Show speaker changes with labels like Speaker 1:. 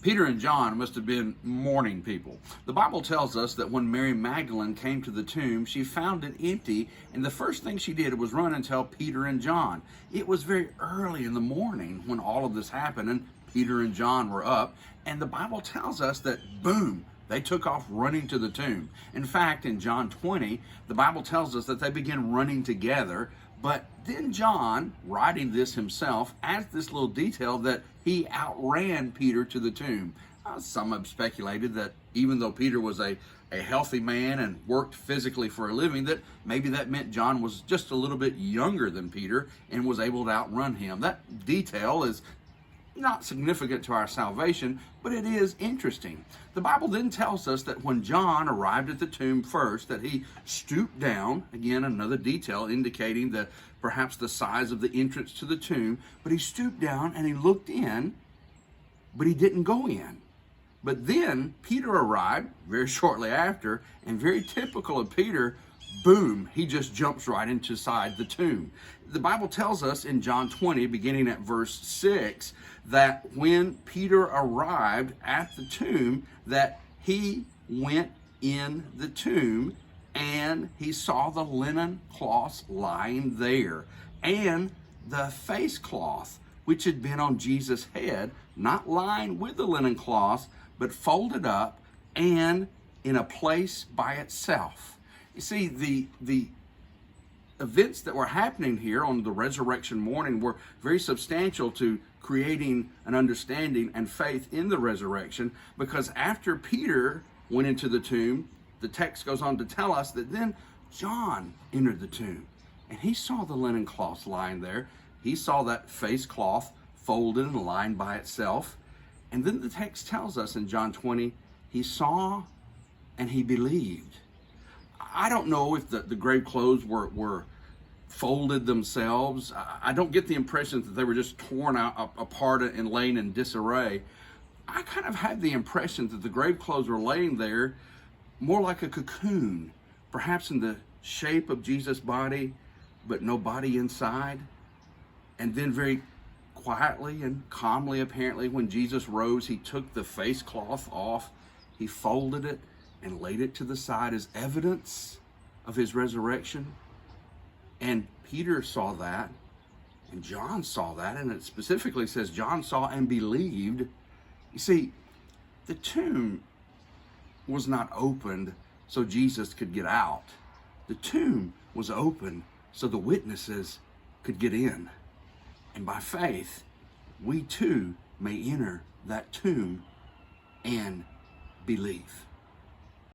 Speaker 1: Peter and John must have been morning people. The Bible tells us that when Mary Magdalene came to the tomb, she found it empty, and the first thing she did was run and tell Peter and John. It was very early in the morning when all of this happened, and Peter and John were up, and the Bible tells us that, boom, they took off running to the tomb. In fact, in John 20, the Bible tells us that they began running together, but then John, writing this himself, adds this little detail that he outran Peter to the tomb. Some have speculated that even though Peter was a healthy man and worked physically for a living, that maybe that meant John was just a little bit younger than Peter and was able to outrun him. That detail is not significant to our salvation, but it is interesting. The Bible then tells us that when John arrived at the tomb first, that he stooped down, again another detail indicating that perhaps the size of the entrance to the tomb, but he stooped down and he looked in, but he didn't go in. But then Peter arrived very shortly after, and very typical of Peter, boom, he just jumps right inside the tomb. The Bible tells us in John 20, beginning at verse 6, that when Peter arrived at the tomb, that he went in the tomb and he saw the linen cloths lying there, and the face cloth which had been on Jesus' head, not lying with the linen cloths, but folded up and in a place by itself. You see, the events that were happening here on the resurrection morning were very substantial to creating an understanding and faith in the resurrection, because after Peter went into the tomb, the text goes on to tell us that then John entered the tomb and he saw the linen cloths lying there. He saw that face cloth folded and lying by itself. And then the text tells us in John 20, he saw and he believed. I don't know if the grave clothes were folded themselves. I don't get the impression that they were just torn out apart and laying in disarray. I kind of had the impression that the grave clothes were laying there more like a cocoon, perhaps in the shape of Jesus' body, but no body inside. And then very quietly and calmly, apparently, when Jesus rose, he took the face cloth off, he folded it and laid it to the side as evidence of his resurrection. And Peter saw that, and John saw that, and it specifically says John saw and believed. You see, the tomb was not opened so Jesus could get out. The tomb was open so the witnesses could get in. And by faith, we too may enter that tomb and believe.